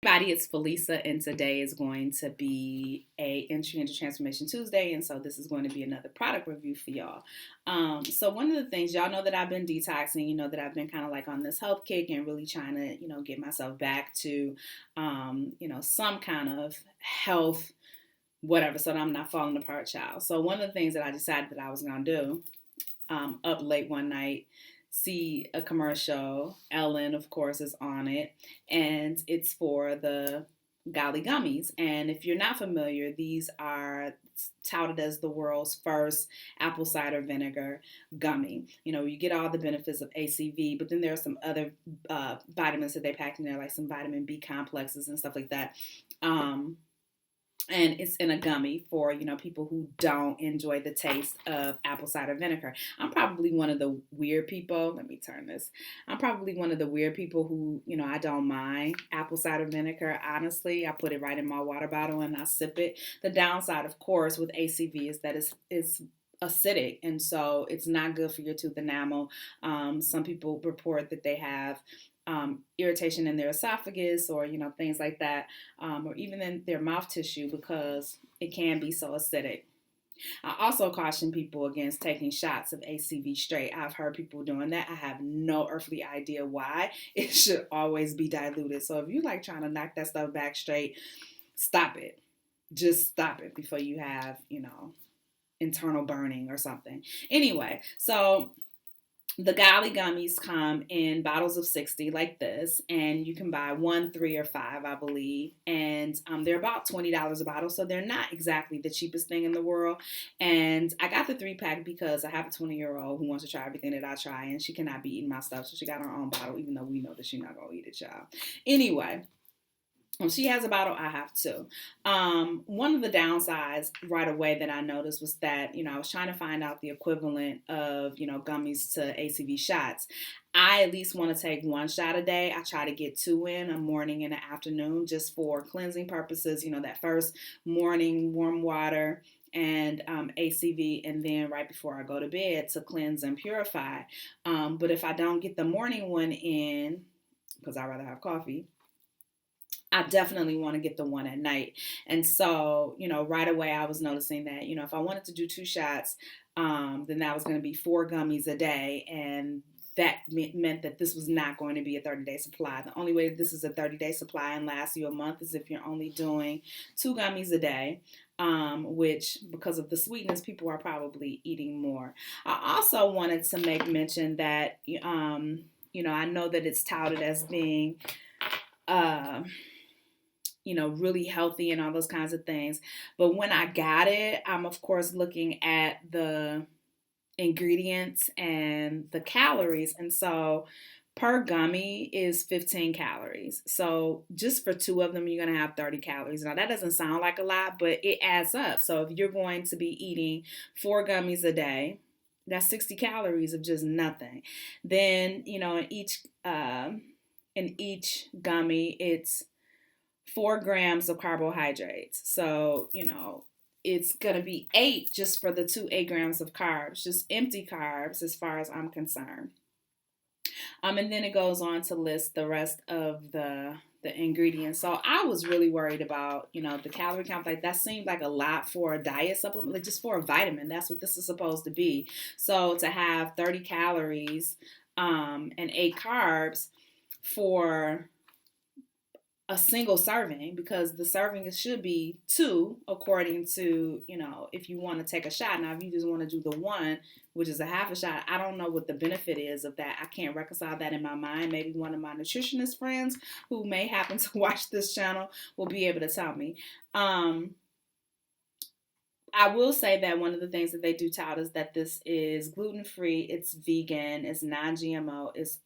Everybody, it's Felisa, and today is going to be a Entry into Transformation Tuesday, and so this is going to be another product review for y'all. So one of the things, y'all know that I've been detoxing, you know that I've been kind of like on this health kick and really trying to, get myself back to, some kind of health, whatever, so that I'm not falling apart, child. So one of the things that I decided that I was going to do, up late one night, see a commercial. Ellen, of course, is on it, and it's for the Goli Gummies. And if you're not familiar, these are touted as the world's first apple cider vinegar gummy. You get all the benefits of ACV, but then there are some other vitamins that they pack in there, like some vitamin B complexes and stuff like that. And it's in a gummy for, people who don't enjoy the taste of apple cider vinegar. I'm probably one of the weird people. Let me turn this. I'm probably one of the weird people who, I don't mind apple cider vinegar. Honestly, I put it right in my water bottle and I sip it. The downside, of course, with ACV is that it's acidic, and so it's not good for your tooth enamel. Some people report that they have irritation in their esophagus or, things like that, or even in their mouth tissue because it can be so acidic. I also caution people against taking shots of ACV straight. I've heard people doing that. I have no earthly idea why. It should always be diluted. So if you like trying to knock that stuff back straight, stop it. Just stop it before you have, internal burning or something. Anyway, so the Goli Gummies come in bottles of 60 like this, and you can buy 1, 3, or 5, I believe, and they're about $20 a bottle, so they're not exactly the cheapest thing in the world. And I got the 3-pack because I have a 20-year-old who wants to try everything that I try, and she cannot be eating my stuff, so she got her own bottle, even though we know that she's not going to eat it, y'all. Anyway, when she has a bottle, I have two. One of the downsides right away that I noticed was that, I was trying to find out the equivalent of, gummies to ACV shots. I at least want to take 1 shot a day. I try to get 2 in, a morning and an afternoon, just for cleansing purposes. That first morning, warm water and ACV, and then right before I go to bed to cleanse and purify. But if I don't get the morning one in, because I'd rather have coffee, I definitely want to get the one at night. And so, right away I was noticing that, if I wanted to do 2 shots, then that was going to be 4 gummies a day. And that meant that this was not going to be a 30-day supply. The only way that this is a 30-day supply and lasts you a month is if you're only doing 2 gummies a day, which, because of the sweetness, people are probably eating more. I also wanted to make mention that, I know that it's touted as being really healthy and all those kinds of things. But when I got it, I'm of course looking at the ingredients and the calories. And so per gummy is 15 calories. So just for 2 of them, you're going to have 30 calories. Now that doesn't sound like a lot, but it adds up. So if you're going to be eating 4 gummies a day, that's 60 calories of just nothing. Then, in each gummy, it's 4 grams of carbohydrates. So, it's going to be 8 just for the 8 grams of carbs, just empty carbs as far as I'm concerned. And then it goes on to list the rest of the ingredients. So I was really worried about, the calorie count. Like that seemed like a lot for a diet supplement, like just for a vitamin. That's what this is supposed to be. So to have 30 calories and 8 carbs for a single serving, because the serving should be 2 according to, if you want to take a shot. Now, if you just want to do the 1, which is a half a shot, I don't know what the benefit is of that. I can't reconcile that in my mind. Maybe one of my nutritionist friends who may happen to watch this channel will be able to tell me. I will say that one of the things that they do tout is that this is gluten-free, it's vegan, it's non-GMO, it's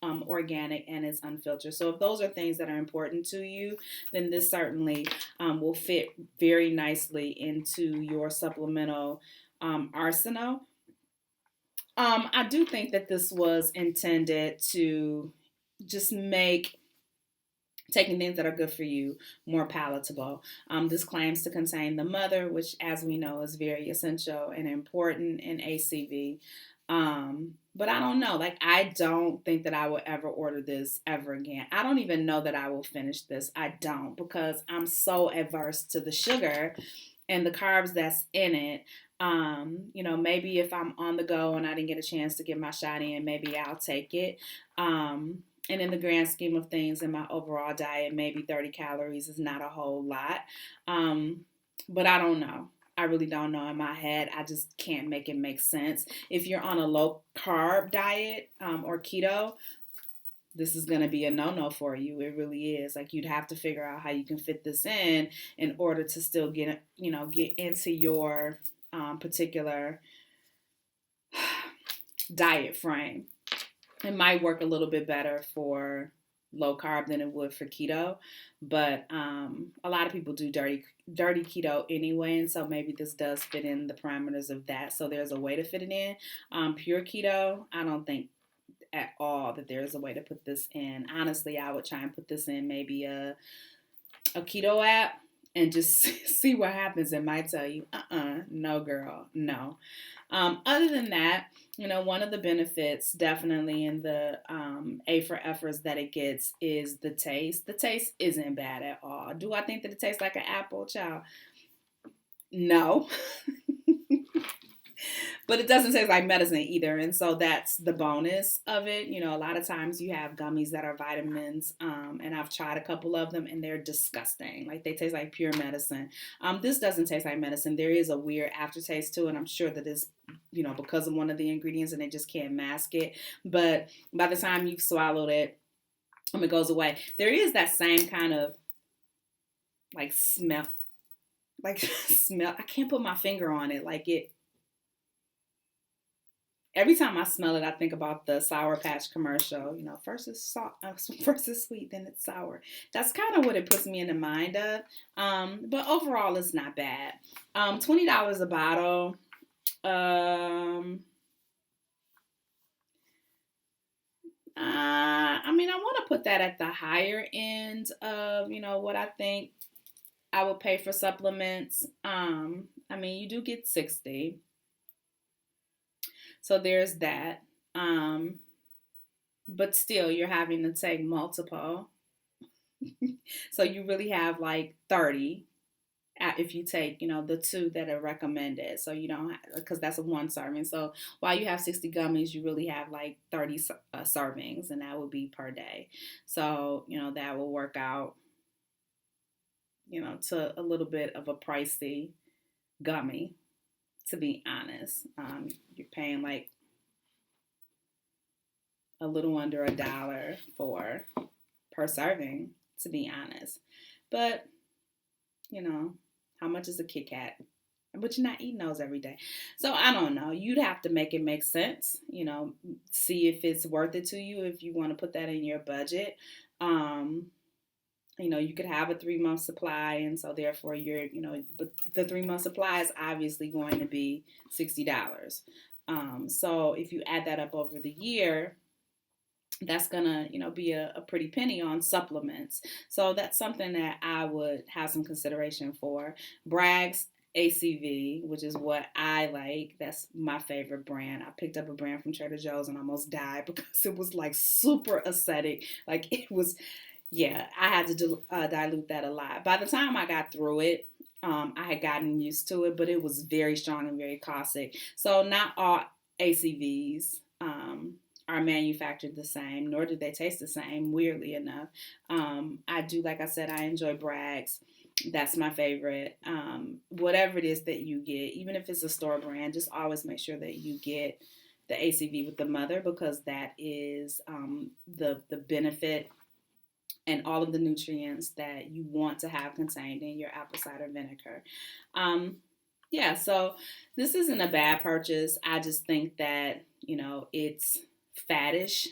organic, and is unfiltered. So if those are things that are important to you, then this certainly will fit very nicely into your supplemental arsenal. I do think that this was intended to just make taking things that are good for you more palatable. This claims to contain the mother, which, as we know, is very essential and important in ACV. But I don't know. Like, I don't think that I will ever order this ever again. I don't even know that I will finish this. I don't, because I'm so averse to the sugar and the carbs that's in it. Maybe if I'm on the go and I didn't get a chance to get my shot in, maybe I'll take it. And in the grand scheme of things, in my overall diet, maybe 30 calories is not a whole lot. But I don't know. I really don't know. In my head, I just can't make it make sense. If you're on a low carb diet or keto, this is going to be a no-no for you. It really is. Like, you'd have to figure out how you can fit this in order to still get into your particular diet frame. It might work a little bit better for low carb than it would for keto, but a lot of people do dirty keto anyway, and so maybe this does fit in the parameters of that. So there's a way to fit it in. Pure keto, I don't think at all that there's a way to put this in. Honestly, I would try and put this in maybe a keto app and just see what happens. It might tell you, no girl, no. Other than that, one of the benefits definitely in the A for efforts that it gets is the taste. The taste isn't bad at all. Do I think that it tastes like an apple, child? No. But it doesn't taste like medicine either, and so that's the bonus of it. A lot of times you have gummies that are vitamins, and I've tried a couple of them, and they're disgusting. Like, they taste like pure medicine. This doesn't taste like medicine. There is a weird aftertaste to it, and I'm sure that it's, because of one of the ingredients, and they just can't mask it. But by the time you've swallowed it, it goes away. There is that same kind of, like, smell. Like, smell. I can't put my finger on it. Like, it. Every time I smell it, I think about the Sour Patch commercial. First it's first it's sweet, then it's sour. That's kind of what it puts me in the mind of. But overall, it's not bad. $20 a bottle. I want to put that at the higher end of, what I think I would pay for supplements. You do get 60. So there's that. But still, you're having to take multiple. So you really have like 30 if you take, the 2 that are recommended. So you don't, because that's a 1 serving. So while you have 60 gummies, you really have like 30 servings, and that would be per day. So, that will work out, to a little bit of a pricey gummy. To be honest, you're paying like a little under $1 per serving, to be honest. But, how much is a Kit Kat? But you're not eating those every day. So I don't know. You'd have to make it make sense, see if it's worth it to you, if you want to put that in your budget. You could have a 3-month supply, and so therefore but the 3-month supply is obviously going to be $60. So if you add that up over the year, that's gonna, be a pretty penny on supplements. So that's something that I would have some consideration for. Bragg's ACV, which is what I like. That's my favorite brand. I picked up a brand from Trader Joe's and almost died because it was like super acidic. Like, it was. Yeah, I had to dilute that a lot. By the time I got through it, I had gotten used to it, but it was very strong and very caustic. So not all ACVs are manufactured the same, nor do they taste the same, weirdly enough. I do, like I said, I enjoy Bragg's. That's my favorite. Whatever it is that you get, even if it's a store brand, just always make sure that you get the ACV with the mother, because that is the benefit and all of the nutrients that you want to have contained in your apple cider vinegar. So this isn't a bad purchase. I just think that, it's faddish.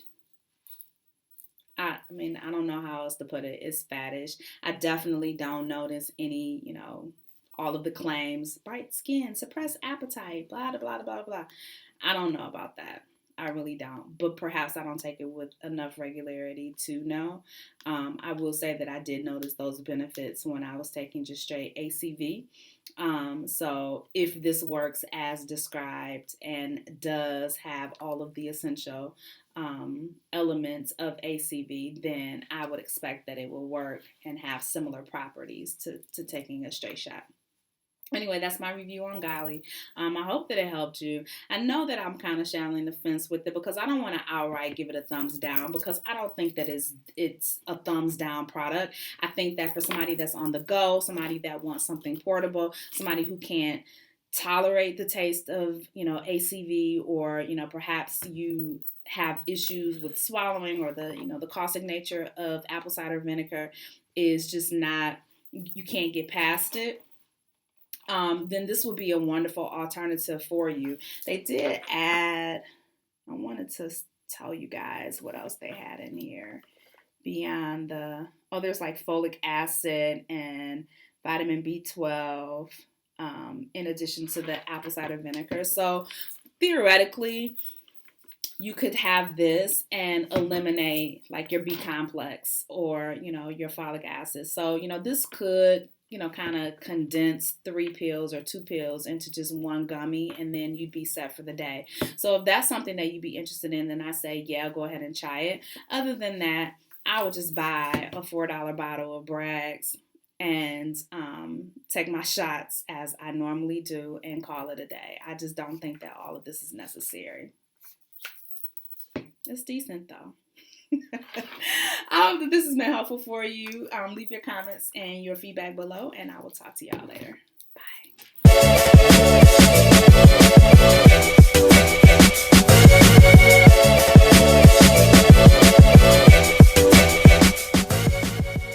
I don't know how else to put it. It's faddish. I definitely don't notice any, all of the claims, bright skin, suppress appetite, blah, blah, blah, blah, blah. I don't know about that. I really don't. But perhaps I don't take it with enough regularity to know. I will say that I did notice those benefits when I was taking just straight ACV. So if this works as described and does have all of the essential elements of ACV, then I would expect that it will work and have similar properties to taking a straight shot. Anyway, that's my review on Goli. I hope that it helped you. I know that I'm kind of straddling the fence with it because I don't want to outright give it a thumbs down because I don't think that it's a thumbs down product. I think that for somebody that's on the go, somebody that wants something portable, somebody who can't tolerate the taste of, ACV, or, perhaps you have issues with swallowing, or the caustic nature of apple cider vinegar is just not, you can't get past it. Then this would be a wonderful alternative for you. They did add, I wanted to tell you guys what else they had in here beyond there's like folic acid and vitamin B12, in addition to the apple cider vinegar. So theoretically, you could have this and eliminate like your B complex or, your folic acid. So, this could, kind of condense 3 pills or 2 pills into just one gummy, and then you'd be set for the day. So if that's something that you'd be interested in, then I say, yeah, go ahead and try it. Other than that, I would just buy a $4 bottle of Bragg's and take my shots as I normally do and call it a day. I just don't think that all of this is necessary. It's decent though. I hope that this has been helpful for you. Leave your comments and your feedback below, and I will talk to y'all later. Bye.